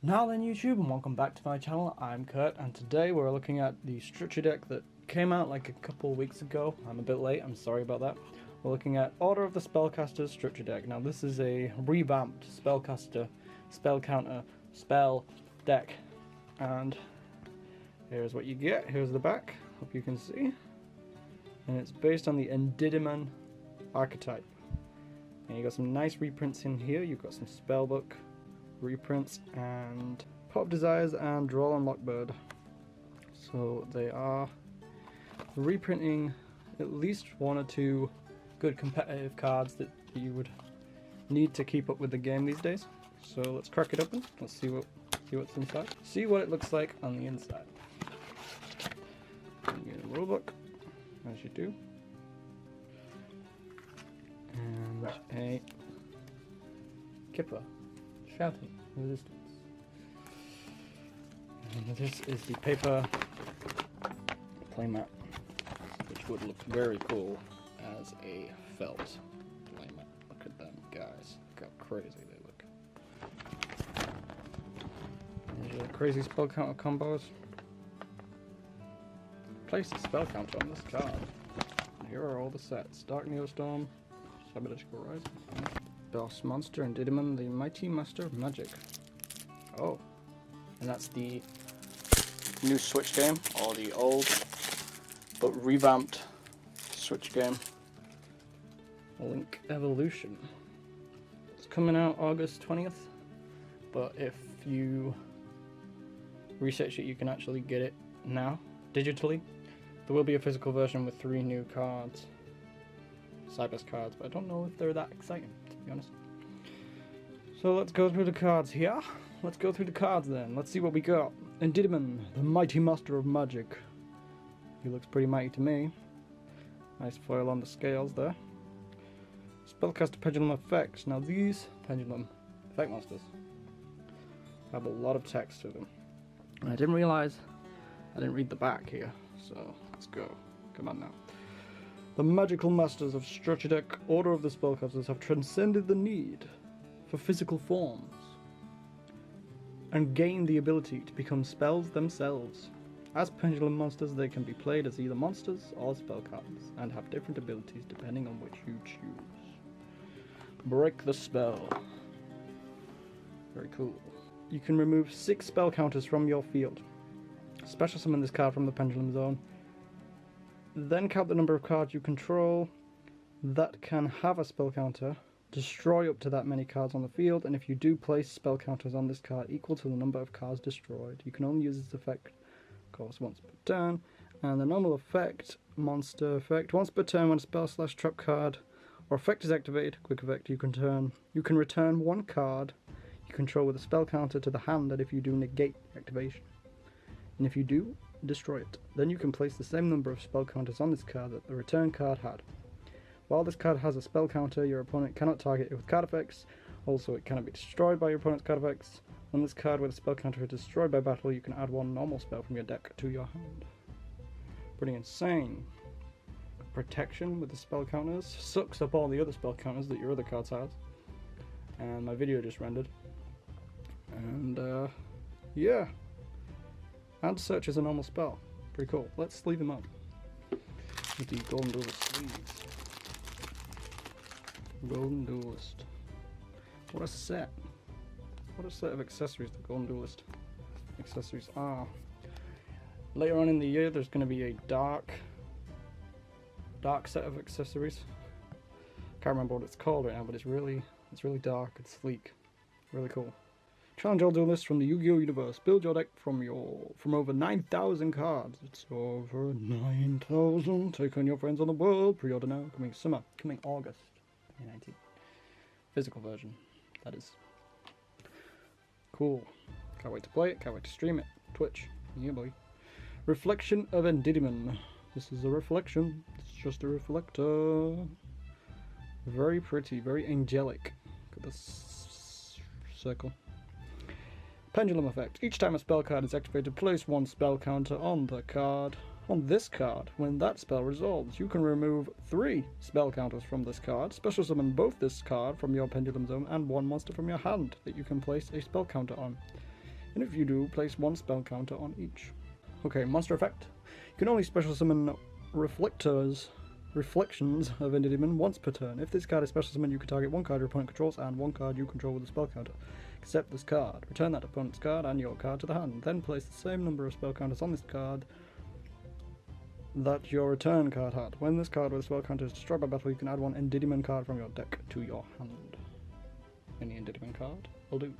Now then YouTube, and welcome back to my channel. I'm Curt, and today we're looking at the structure deck that came out like a couple weeks ago. I'm a bit late, I'm sorry about that. We're looking at Order of the Spellcasters structure deck. Now this is a revamped Spellcaster, Spell Counter, Spell deck. And here's what you get, here's the back, hope you can see. And it's based on the Endidimon archetype. And you got some nice reprints in here, you've got some spellbook reprints and Pop Desires and Draw and Lockbird. So they are reprinting at least one or two good competitive cards that you would need to keep up with the game these days. So let's crack it open. Let's see what's inside. See what it looks like on the inside. You get a rulebook, as you do, and a kipper. Shouting resistance. And this is the paper playmat, which would look very cool as a felt playmat. Look at them guys. Look how crazy they look. There's your crazy spell counter combos. Place a spell counter on this card. And here are all the sets. Dark Neostorm, Cybernetical Horizon. Boss Monster and Endidimon, the Mighty Master of Magic. Oh, and that's the new Switch game, or the old but revamped Switch game, Link Evolution. It's coming out August 20th, but if you research it, you can actually get it now, digitally. There will be a physical version with 3 new cards, Cybers cards, but I don't know if they're that exciting, to be honest. So let's go through the cards here. Let's go through the cards then. Let's see what we got. Endidimon, the Mighty Master of Magic. He looks pretty mighty to me. Nice foil on the scales there. Spellcaster Pendulum Effects. Now these Pendulum Effect monsters have a lot of text to them. And I didn't realize I didn't read the back here. So let's go. Come on now. The magical masters of structure deck Order of the Spellcasters have transcended the need for physical forms and gained the ability to become spells themselves. As pendulum monsters, they can be played as either monsters or spell cards and have different abilities depending on which you choose. Break the spell. Very cool. You can remove 6 spell counters from your field. Special summon this card from the Pendulum Zone. Then count the number of cards you control that can have a spell counter. Destroy up to that many cards on the field, and if you do place spell counters on this card equal to the number of cards destroyed, you can only use this effect, of course, once per turn. And the normal effect, monster effect, once per turn when a spell/trap card or effect is activated, quick effect, you can return 1 card you control with a spell counter to the hand, and if you do, negate the activation. And if you do, destroy it. Then you can place the same number of spell counters on this card that the return card had. While this card has a spell counter, your opponent cannot target it with card effects. Also, it cannot be destroyed by your opponent's card effects. When this card with a spell counter is destroyed by battle, you can add 1 normal spell from your deck to your hand. Pretty insane. Protection with the spell counters. Sucks up all the other spell counters that your other cards have. And my video just rendered. And yeah. And search is a normal spell. Pretty cool. Let's sleeve him up with the Golden Duelist sleeves. Golden Duelist. What a set. What a set of accessories the Golden Duelist accessories are. Later on in the year there's going to be a dark set of accessories. Can't remember what it's called right now, but it's really dark, it's sleek. Really cool. Challenge all duelists from the Yu-Gi-Oh universe. Build your deck from over 9,000 cards. It's over 9,000. Take on your friends on the world. Pre-order now. Coming summer. Coming August 2019. Physical version. That is. Cool. Can't wait to play it. Can't wait to stream it. Twitch. Yeah, boy. Reflection of Endidimon. This is a reflection. It's just a reflector. Very pretty. Very angelic. Look at this circle. Pendulum effect. Each time a spell card is activated, place 1 spell counter on this card. When that spell resolves, you can remove 3 spell counters from this card. Special summon both this card from your Pendulum Zone and 1 monster from your hand that you can place a spell counter on. and if you do, place 1 spell counter on each. Okay, monster effect. You can only special summon reflections of a demon once per turn. If this card is special summoned, you can target 1 card your opponent controls and 1 card you control with a spell counter. Except this card. Return that opponent's card and your card to the hand. Then place the same number of spell counters on this card that your return card had. When this card with a spell counter is destroyed by battle, you can add 1 Endymion card from your deck to your hand. Any Endymion card will do.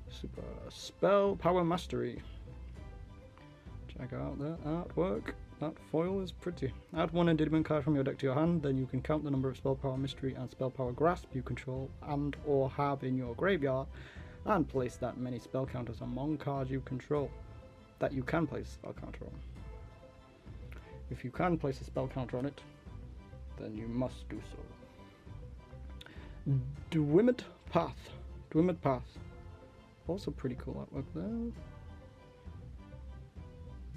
Super Spell Power Mastery. Check out the artwork. That foil is pretty. Add 1 Endymion card from your deck to your hand, then you can count the number of Spell Power Mystery and Spell Power Grasp you control and or have in your graveyard, and place that many spell counters among cards you control that you can place a spell counter on. If you can place a spell counter on it, then you must do so. Dwimmed Path. Dwimmed Path. Also pretty cool artwork there.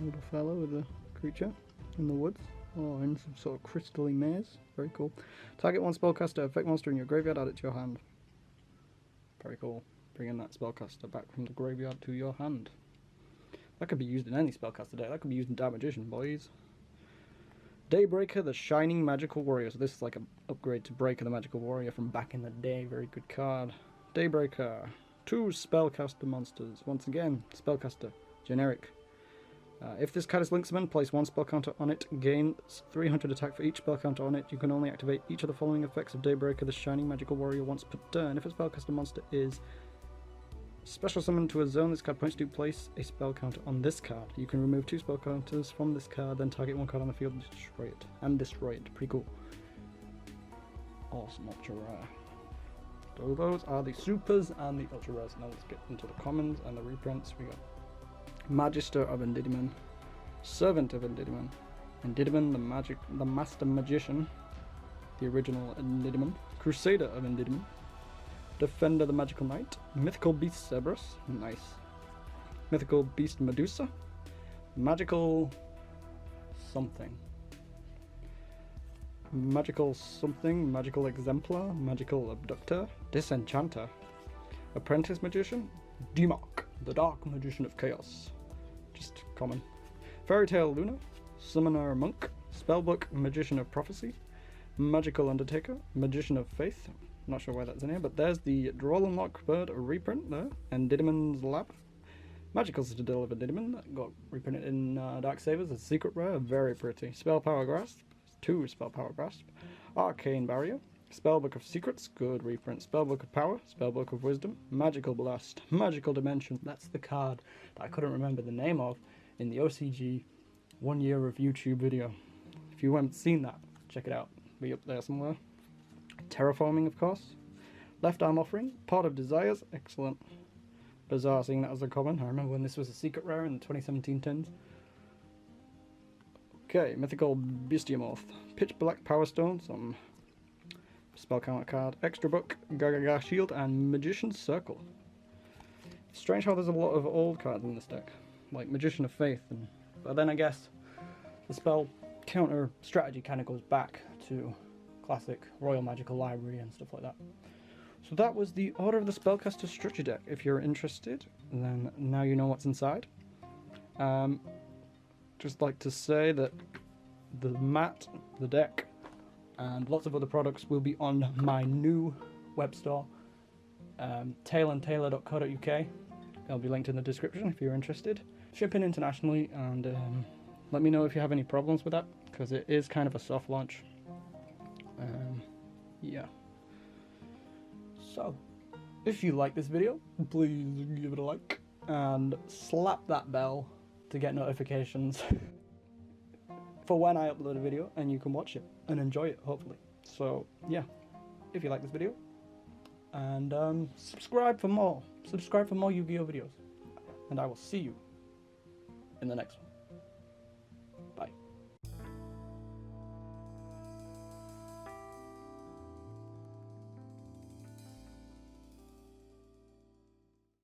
Little fellow with a creature in the woods, or in some sort of crystalline maze. Very cool. Target 1 spellcaster effect monster in your graveyard, add it to your hand. Very cool. Bringing that spellcaster back from the graveyard to your hand. That could be used in any spellcaster deck. That could be used in Dark Magician, boys. Daybreaker, the Shining Magical Warrior. So this is like an upgrade to Breaker, the Magical Warrior from back in the day. Very good card. Daybreaker. 2 spellcaster monsters. Once again, spellcaster. Generic. If this card is link summoned, place 1 spell counter on it, gains 300 attack for each spell counter on it. You can only activate each of the following effects of Daybreaker, the Shining Magical Warrior, once per turn. If a spellcaster monster is special summoned to a zone this card points to, place a spell counter on this card. You can remove 2 spell counters from this card, then target 1 card on the field and destroy it. Pretty cool. Awesome, ultra rare. So those are the supers and the ultra rares. Now let's get into the commons and the reprints. We got Magister of Endymion, Servant of Endymion, Endymion the Master Magician, the original Endymion, Crusader of Endymion, Defender the Magical Knight, Mythical Beast Cerberus, nice, Mythical Beast Medusa, Magical something, Magical Exemplar, Magical Abductor, Disenchanter, Apprentice Magician, Dimok, the Dark Magician of Chaos. Just common. Fairy Tale Luna, Summoner Monk, Spellbook Magician of Prophecy, Magical Undertaker, Magician of Faith. Not sure why that's in here, but there's the Droll and Lockbird reprint there, Endymion's Lab. Magical Citadel of Endymion, that got reprinted in Dark Savers, a secret rare, very pretty. Spell Power Grasp, 2 Spell Power Grasp. Arcane Barrier, Spellbook of Secrets, good reprint. Spellbook of Power, Spellbook of Wisdom, Magical Blast, Magical Dimension. That's the card that I couldn't remember the name of in the OCG 1 year of YouTube video. If you haven't seen that, check it out. Be up there somewhere. Terraforming, of course. Left Arm Offering, Pot of Desires, excellent. Bizarre seeing that as a common. I remember when this was a secret rare in the 2017 tins. Okay, Mythical Bestiamorph, Pitch Black Power Stone, some spell counter card, Extra Book, Gagaga Shield, and Magician's Circle. Strange how there's a lot of old cards in this deck, like Magician of Faith, but then I guess the spell counter strategy kind of goes back to classic Royal Magical Library and stuff like that. So that was the Order of the Spellcaster Structure deck. If you're interested, then now you know what's inside. Just like to say that the mat, the deck, and lots of other products will be on my new web store, tailandtailor.co.uk. It'll be linked in the description if you're interested. Shipping internationally, and let me know if you have any problems with that, because it is kind of a soft launch. Yeah. So, if you like this video, please give it a like, and slap that bell to get notifications for when I upload a video, and you can watch it and enjoy it, hopefully. So, yeah, if you like this video, and subscribe for more Yu-Gi-Oh videos, and I will see you in the next one.